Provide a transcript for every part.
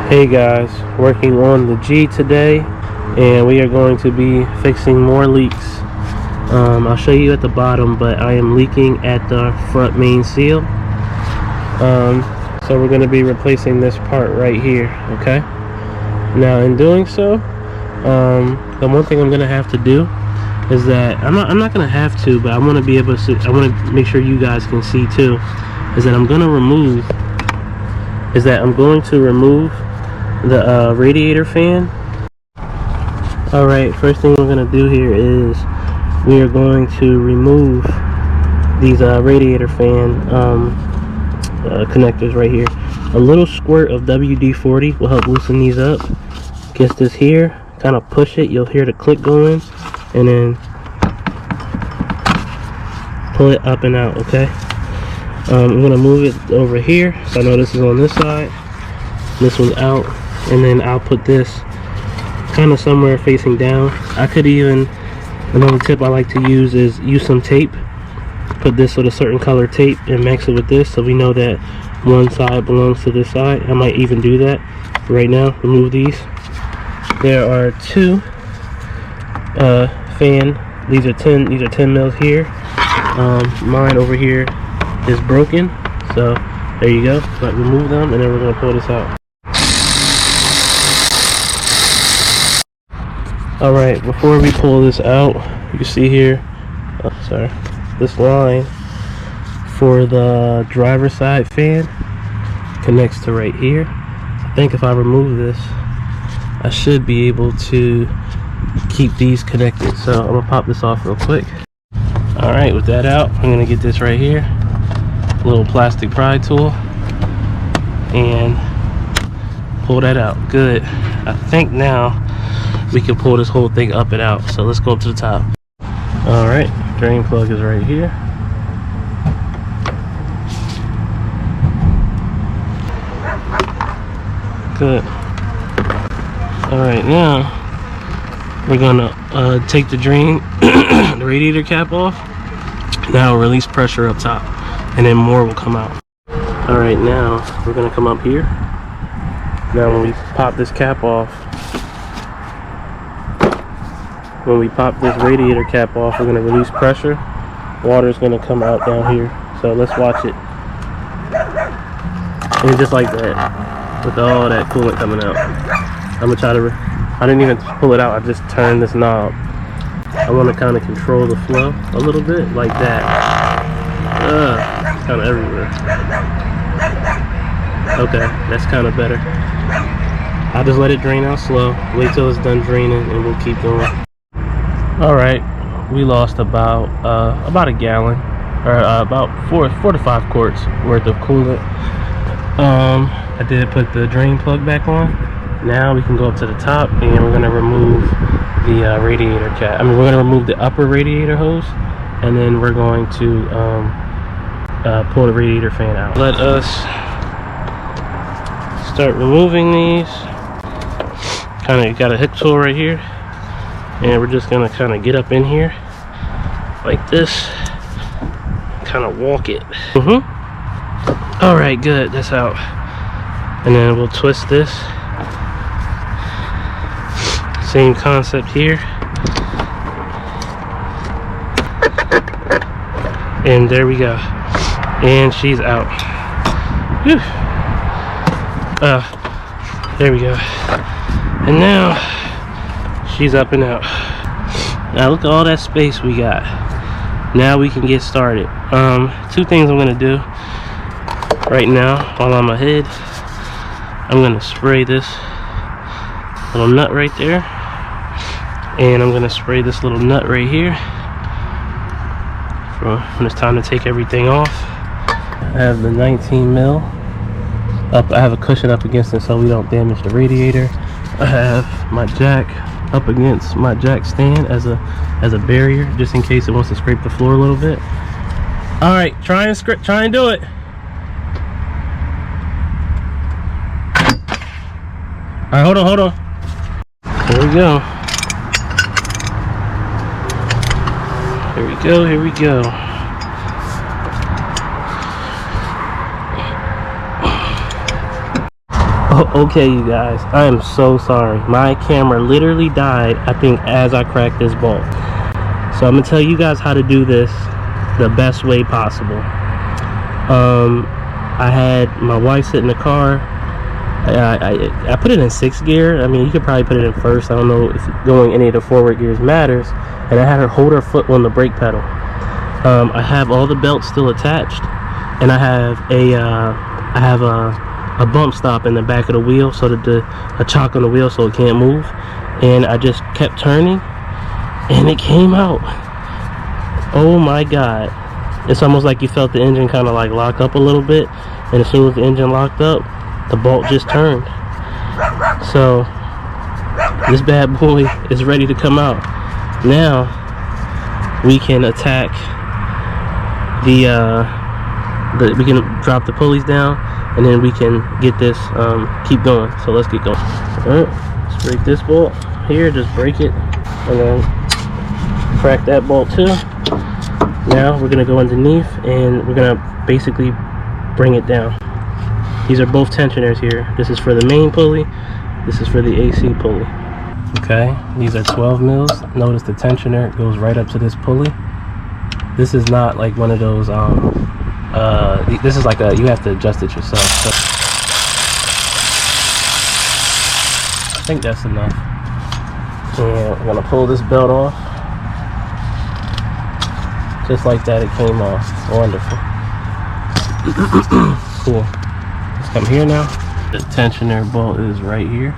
Hey guys, working on the G today, and we are going to be fixing more leaks. I'll show you at the bottom, but I am leaking at the front main seal. So we're going to be replacing this part right here. Okay. Now, in doing so, the one thing I'm going to have to do is that I'm not going to have to, but I want to be able to see, I want to make sure you guys can see too, is that I'm going to remove the radiator fan. Alright, first thing we're going to do here is we are going to remove these radiator fan connectors right here. A little squirt of WD-40 will help loosen these up. Gets this here, kind of push it, you'll hear the click going, and then pull it up and out. Okay, I'm going to move it over here, so I know this is on this side, this one's out, and then I'll put this kind of somewhere facing down. I could even, another tip I like to use is use some tape. Put this with a certain color tape and mix it with this, so we know that one side belongs to this side. I might even do that right now. Remove these. There are two fan. These are 10 mils here. Mine over here is broken, so there you go. But remove them, and then we're gonna pull this out. Alright, before we pull this out, you can see here, this line for the driver's side fan connects to right here. I think if I remove this, I should be able to keep these connected. So I'm gonna pop this off real quick. Alright, with that out, I'm gonna get this right here, little plastic pry tool, and pull that out. Good. I think now we can pull this whole thing up and out. So let's go up to the top. Alright, drain plug is right here. Good. Alright, now we're gonna take the drain, the radiator cap off. Now release pressure up top, and then more will come out. Alright, now we're gonna come up here. Now when we pop this cap off, when we pop this radiator cap off, we're going to release pressure. Water is going to come out down here. So let's watch it. And just like that, with all that coolant coming out. I'm going to try to, I didn't even pull it out, I just turned this knob. I want to kind of control the flow a little bit, like that. It's kind of everywhere. Okay, that's kind of better. I'll just let it drain out slow. Wait till it's done draining, and we'll keep going. Alright, we lost about a gallon, or about four to 5 quarts worth of coolant. I did put the drain plug back on. Now we can go up to the top, and we're going to remove the radiator cap. I mean, we're going to remove the upper radiator hose, and then we're going to pull the radiator fan out. Let us start removing these. Kind of got a hook tool right here. And we're just gonna kind of get up in here like this, kind of walk it. All right, good, that's out. And then we'll twist this. Same concept here. And there we go. And she's out. Whew. There we go. And now she's up and out. Now look at all that space we got. Now we can get started. Two things I'm gonna do right now while I'm ahead. I'm gonna spray this little nut right there, and I'm gonna spray this little nut right here for when it's time to take everything off. I have the 19 mil up. I have a cushion up against it so we don't damage the radiator. I have my jack up against my jack stand as a barrier, just in case it wants to scrape the floor a little bit. All right, try and do it. All right, hold on. Here we go. Here we go. Okay, you guys, I am so sorry. My camera literally died, I think, as I cracked this bolt. So I'm gonna tell you guys how to do this the best way possible. I had my wife sit in the car. I put it in 6th gear. I mean, you could probably put it in 1st. I don't know if going any of the forward gears matters. And I had her hold her foot on the brake pedal. I have all the belts still attached, and I have a bump stop in the back of the wheel, so that a chock on the wheel so it can't move. And I just kept turning, and it came out. Oh my God! It's almost like you felt the engine kind of like lock up a little bit, and as soon as the engine locked up, the bolt just turned. So this bad boy is ready to come out. Now we can attack we can drop the pulleys down, and then we can get this keep going. So let's get going. All right, let's break this bolt here. Just break it, and then crack that bolt too. Now we're gonna go underneath, and we're gonna basically bring it down. These are both tensioners here. This is for the main pulley. This is for the AC pulley. Okay, these are 12 mils. Notice the tensioner goes right up to this pulley. This is not like one of those this is like you have to adjust it yourself. So I think that's enough. And we're gonna pull this belt off. Just like that, it came off. Wonderful. Cool. Let's come here now. The tensioner bolt is right here.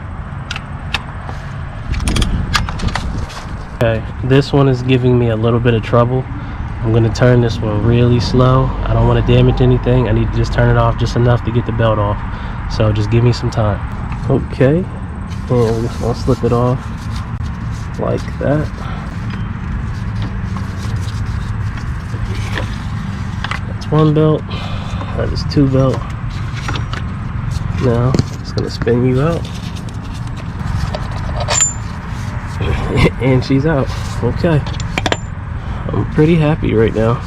Okay, this one is giving me a little bit of trouble. I'm going to turn this one really slow. I don't want to damage anything. I need to just turn it off just enough to get the belt off. So just give me some time. Okay, and we're just going to slip it off like that. That's one belt. That is 2 belt. Now it's going to spin you out. And she's out. Okay, I'm pretty happy right now.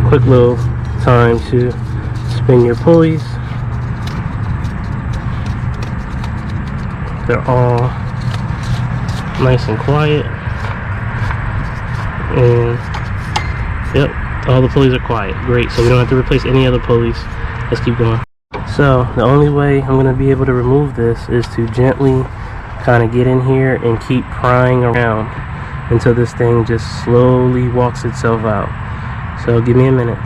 Quick little time to spin your pulleys. They're all nice and quiet, and yep, all the pulleys are quiet. Great, so we don't have to replace any other pulleys. Let's keep going. So the only way I'm going to be able to remove this is to gently kind of get in here and keep prying around until this thing just slowly walks itself out. So give me a minute.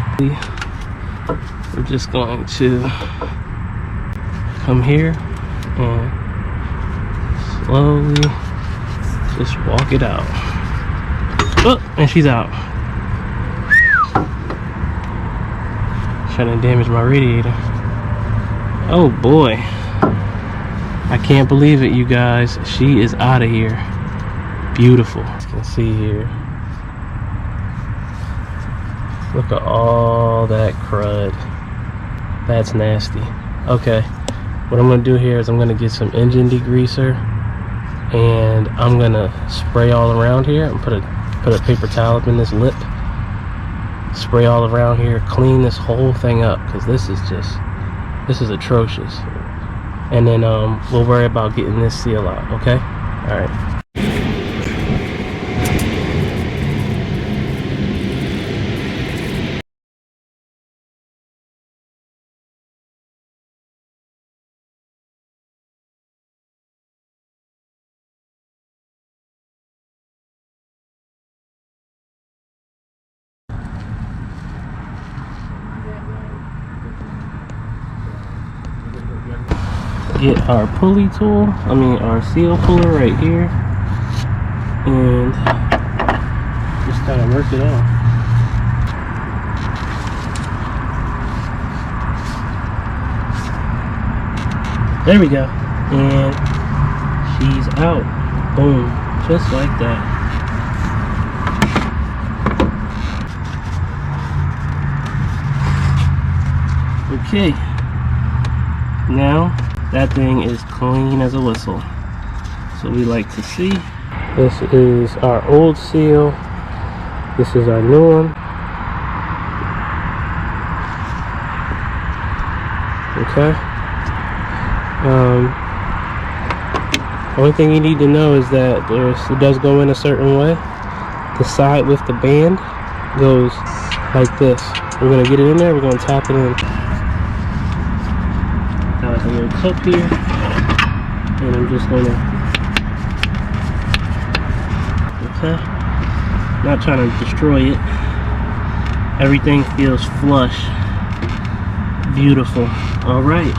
We're just going to come here and slowly just walk it out. Oh, and she's out. Trying to damage my radiator. Oh boy, I can't believe it, you guys. She is out of here. Beautiful. As you can see here, look at all that crud. That's nasty. Okay, what I'm gonna do here is I'm gonna get some engine degreaser, and I'm gonna spray all around here and put a paper towel up in this lip, spray all around here, clean this whole thing up, because this is atrocious. And then we'll worry about getting this seal out. Okay, all right. Get our pulley tool, our seal puller right here, and just kind of work it off. There we go, and she's out. Boom, just like that. Okay, now that thing is clean as a whistle. So we like to see. This is our old seal. This is our new one. Okay. Only thing you need to know is that it does go in a certain way. The side with the band goes like this. We're gonna get it in there. We're gonna tap it in. Got like a little clip here, and I'm just gonna. Okay. Not trying to destroy it. Everything feels flush. Beautiful. All right.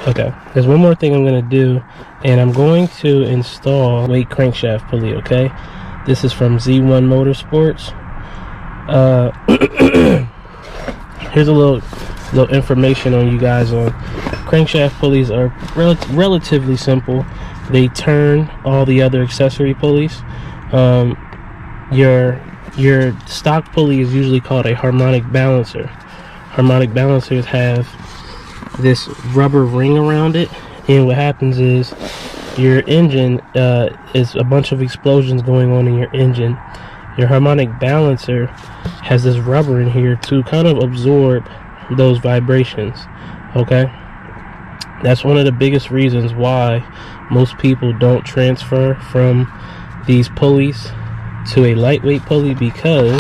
Okay, there's one more thing I'm going to do, and I'm going to install weight crankshaft pulley, okay? This is from Z1 Motorsports. Here's a little information on you guys on crankshaft pulleys. Are relatively simple. They turn all the other accessory pulleys. Your stock pulley is usually called a harmonic balancer. Harmonic balancers have this rubber ring around it, and what happens is your engine is a bunch of explosions going on in your engine. Your harmonic balancer has this rubber in here to kind of absorb those vibrations. Okay, that's one of the biggest reasons why most people don't transfer from these pulleys to a lightweight pulley, because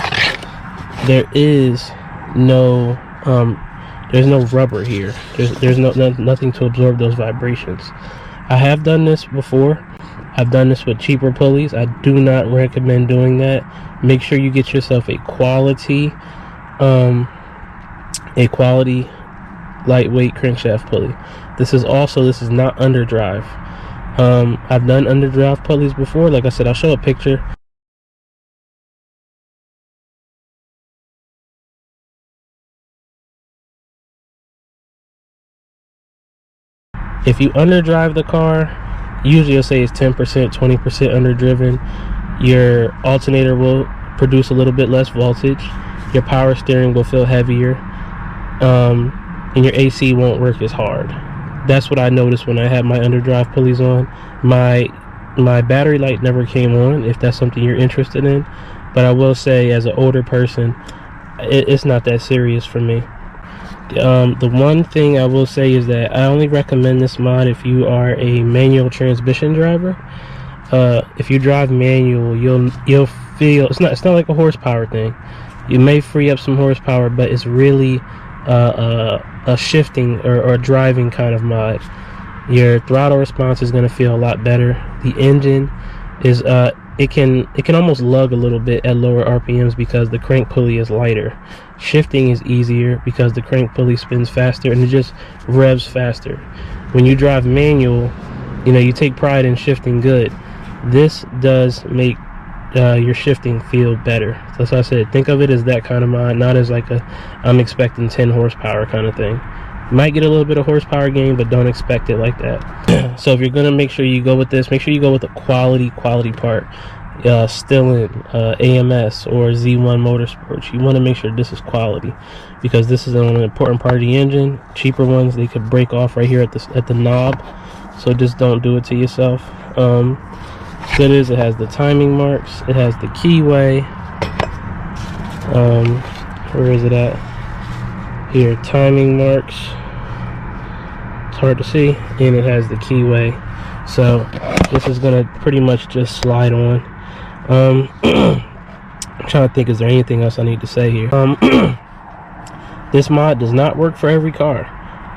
there is no there's no rubber here. There's nothing to absorb those vibrations. I have done this before. I've done this with cheaper pulleys. I do not recommend doing that. Make sure you get yourself a quality lightweight crankshaft pulley. This is not underdrive. I've done underdrive pulleys before. Like I said, I'll show a picture. If you underdrive the car, usually you'll say it's 10%, 20% underdriven. Your alternator will produce a little bit less voltage. Your power steering will feel heavier. And your AC won't work as hard. That's what I noticed when I had my underdrive pulleys on. My battery light never came on, if that's something you're interested in. But I will say, as an older person, it's not that serious for me. The one thing I will say is that I only recommend this mod if you are a manual transmission driver. If you drive manual, you'll feel it's not like a horsepower thing. You may free up some horsepower, but it's really a shifting or a driving kind of mod. Your throttle response is going to feel a lot better. The engine is it can almost lug a little bit at lower RPMs because the crank pulley is lighter. Shifting is easier because the crank pulley spins faster and it just revs faster. When you drive manual, you take pride in shifting good. This does make your shifting feel better. So that's why I said, think of it as that kind of mod, not as like I'm expecting 10 horsepower kind of thing. You might get a little bit of horsepower gain, but don't expect it like that. So if you're gonna make sure you go with this, make sure you go with a quality part. Still in AMS or Z1 Motorsports. You want to make sure this is quality, because this is an important part of the engine. Cheaper ones, they could break off right here at the knob, so just don't do it to yourself. Good is it has the timing marks, it has the keyway. Where is it at? Here, timing marks. It's hard to see, and it has the keyway. So this is gonna pretty much just slide on. I'm trying to think, is there anything else I need to say here? This mod does not work for every car.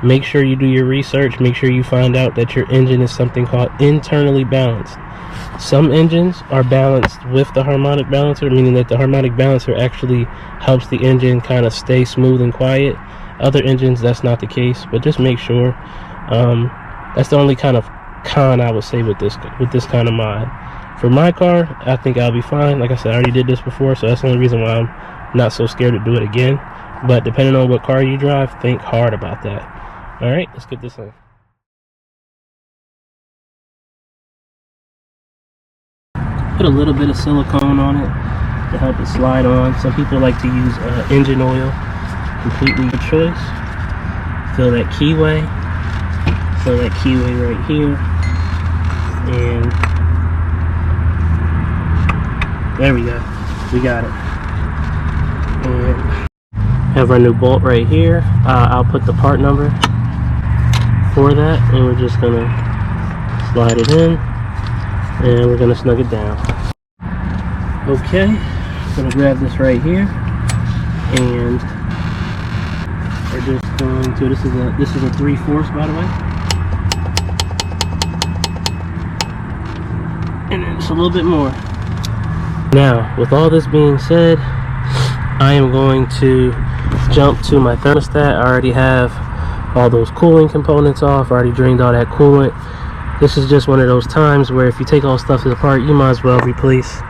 Make sure you do your research. Make sure you find out that your engine is something called internally balanced. Some engines are balanced with the harmonic balancer, meaning that the harmonic balancer actually helps the engine kind of stay smooth and quiet. Other engines, that's not the case, but just make sure. That's the only kind of con I would say with this kind of mod. For my car, I think I'll be fine. Like I said, I already did this before, so that's the only reason why I'm not so scared to do it again. But depending on what car you drive, think hard about that. All right, let's get this in. Put a little bit of silicone on it to help it slide on. Some people like to use engine oil. Completely your choice. Fill that keyway. Fill that keyway right here. And there we go. We got it. Have our new bolt right here. I'll put the part number for that, and we're just gonna slide it in, and we're gonna snug it down. Okay, I'm gonna grab this right here, and we're just going to. This is a 3/4, by the way, and then it's a little bit more. Now, with all this being said, I am going to jump to my thermostat. I already have all those cooling components off. I already drained all that coolant. This is just one of those times where if you take all stuff apart, you might as well replace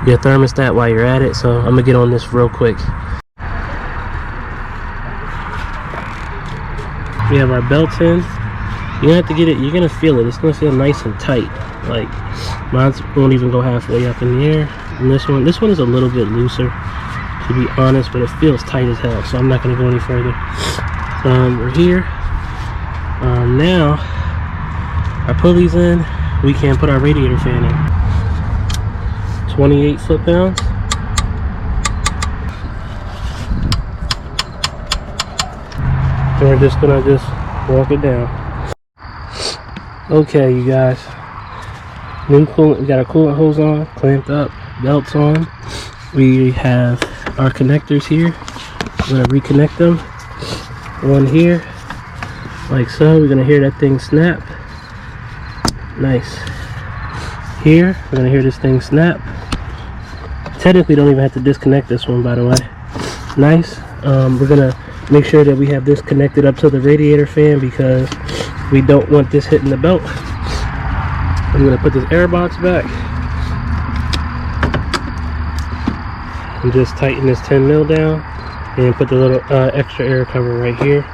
your thermostat while you're at it. So I'm gonna get on this real quick. We have our belts in. You don't have to get it, you're gonna feel it. It's gonna feel nice and tight. Like, mine won't even go halfway up in the air. And this one is a little bit looser, to be honest, but it feels tight as hell, so I'm not gonna go any further. We're here. Now, our pulley's in. We can put our radiator fan in. 28 foot-pounds. And we're just gonna walk it down. Okay, you guys. New coolant. We got our coolant hose on, clamped up, belts on. We have our connectors here. We're gonna reconnect them. One here, like so. We're gonna hear that thing snap. Nice. Here, we're gonna hear this thing snap. Technically, don't even have to disconnect this one, by the way. Nice. We're gonna make sure that we have this connected up to the radiator fan because we don't want this hitting the belt. I'm gonna put this air box back and just tighten this 10 mil down and put the little extra air cover right here.